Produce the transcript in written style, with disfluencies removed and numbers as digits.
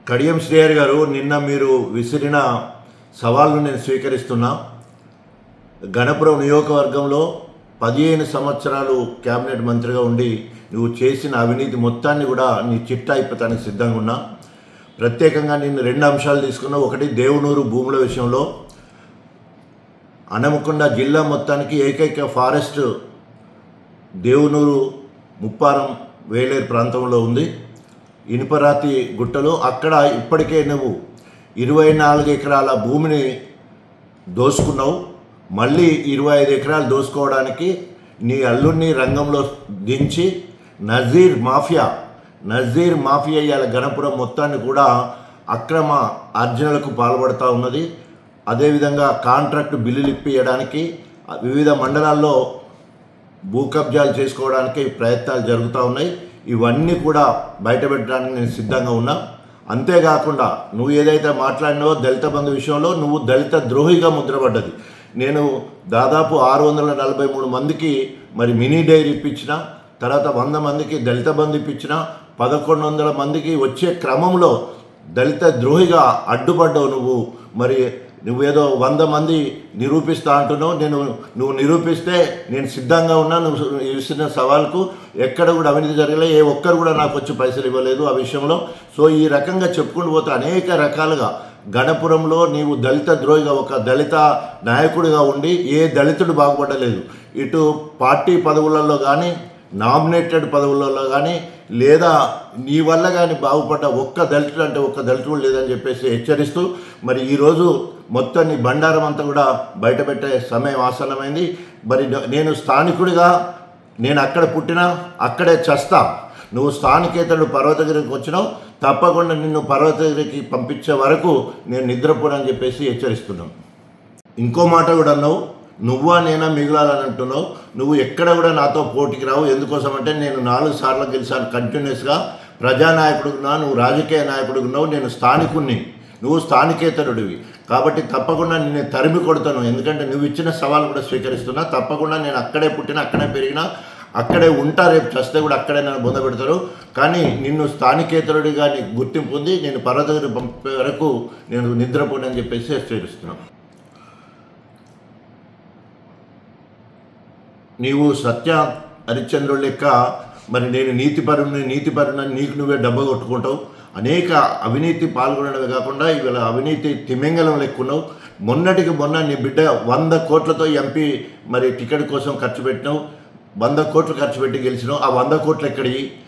కడియం శ్రీహరి గారు, నిన్న మీరు విసిరిన సవాల్ను నేను స్వీకరిస్తున్నా. గణపురం నియోజకవర్గంలో 15 సంవత్సరాలు క్యాబినెట్ మంత్రిగా ఉండి నువ్వు చేసిన అవినీతి మొత్తాన్ని కూడా నీ చిట్టా అయిపోతానికి సిద్ధంగా ఉన్నా. ప్రత్యేకంగా నేను 2 అంశాలు తీసుకున్నా. ఒకటి, దేవునూరు భూముల విషయంలో హనుమకొండ జిల్లా మొత్తానికి ఏకైక ఫారెస్ట్ దేవునూరు ముప్పారం వేలేరు ప్రాంతంలో ఉంది, ఇనుపరాతి గుట్టలో. అక్కడ ఇప్పటికే నువ్వు 24 ఎకరాల భూమిని దోసుకున్నావు. మళ్ళీ 25 ఎకరాలు దోసుకోవడానికి నీ అల్లుడిని రంగంలో దించి నజీర్ మాఫియా ఇవాళ గణపురం మొత్తాన్ని కూడా అక్రమ అర్జనలకు పాల్పడుతూ ఉన్నది. అదేవిధంగా కాంట్రాక్టు బిల్లులు ఇప్పించడానికి వివిధ మండలాల్లో భూ కబ్జాలు చేసుకోవడానికి ప్రయత్నాలు జరుగుతూ ఉన్నాయి. ఇవన్నీ కూడా బయటపెట్టడానికి నేను సిద్ధంగా ఉన్నా. అంతేకాకుండా నువ్వు ఏదైతే మాట్లాడినావో దళిత బంధు విషయంలో నువ్వు దళిత ద్రోహిగా ముద్రపడ్డది. నేను దాదాపు 643 మందికి మరి మినీ డైరీ ఇప్పించిన, తర్వాత 100 మందికి దళిత బంధు ఇప్పించిన, 1100 మందికి వచ్చే క్రమంలో దళిత ద్రోహిగా అడ్డుపడ్డావు నువ్వు. మరి నువ్వేదో 100 మంది నిరూపిస్తా అంటున్నావు. నువ్వు నిరూపిస్తే నేను సిద్ధంగా ఉన్నా. నువ్వు ఇచ్చిన సవాల్కు ఎక్కడ కూడా అవినీతి జరగలే, ఏ ఒక్కరు కూడా నాకు వచ్చి పైసలు ఇవ్వలేదు ఆ విషయంలో. సో ఈ రకంగా చెప్పుకుంటూ పోతే అనేక రకాలుగా గణపురంలో నీవు దళిత ద్రోహిగా, ఒక దళిత నాయకుడిగా ఉండి ఏ దళితుడు బాగుపడలేదు. ఇటు పార్టీ పదవులలో కానీ, నామినేటెడ్ పదవులలో కానీ, లేదా నీ వల్ల కానీ బాగుపడ్డ ఒక్క దళితుడు అంటే ఒక్క దళితుడు లేదని చెప్పేసి హెచ్చరిస్తూ, మరి ఈరోజు మొత్తం నీ బండారం అంతా కూడా బయటపెట్టే సమయం ఆసన్నమైంది. మరి నేను స్థానికుడిగా, నేను అక్కడ పుట్టినా అక్కడే చస్తా. నువ్వు స్థానికేతరుడు పర్వతగిరికి వచ్చినావు, తప్పకుండా నిన్ను పర్వతగిరికి పంపించే వరకు నేను నిద్రపోనని చెప్పేసి హెచ్చరిస్తున్నాను. ఇంకో మాట కూడా అన్నావు, నువ్వా నేనా మిగలాలని అంటున్నావు. నువ్వు ఎక్కడ కూడా నాతో పోటీకి రావు. ఎందుకోసం అంటే నేను 4 సార్లు గెలిచాను కంటిన్యూస్గా. ప్రజానాయకుడున్నా, నువ్వు రాజకీయ నాయకుడున్నావు, నేను స్థానికుడిని, నువ్వు స్థానికేతరుడివి. కాబట్టి తప్పకుండా నేను తరిమి కొడతాను. ఎందుకంటే నువ్వు ఇచ్చిన సవాల్ కూడా స్వీకరిస్తున్నా. తప్పకుండా నేను అక్కడే పుట్టిన, అక్కడే పెరిగిన, అక్కడే ఉంటా. రేపు చస్తే కూడా అక్కడే నన్ను బొంద పెడతారు. కానీ నిన్ను స్థానికేతరుడిగా నీకు గుర్తింపు ఉంది. నేను పర్వతగిరి పంపే వరకు నేను నిద్రపోనని చెప్పేసి హెచ్చరిస్తున్నాను. నీవు సత్య హరిశ్చంద్రుడు లెక్క మరి నేను నీతిపరుని నీకు నువ్వే డబ్బా కొట్టుకుంటావు. అనేక అవినీతి పాల్గొనడమే కాకుండా ఇవాళ అవినీతి తిమింగలం లెక్కున్నావు. మొన్నటికి మొన్న నీ బిడ్డ 100 కోట్లతో ఎంపీ మరి టికెట్ కోసం ఖర్చు పెట్టినావు. 100 కోట్లు ఖర్చు పెట్టి గెలిచినావు. ఆ 100 కోట్లు ఎక్కడివి?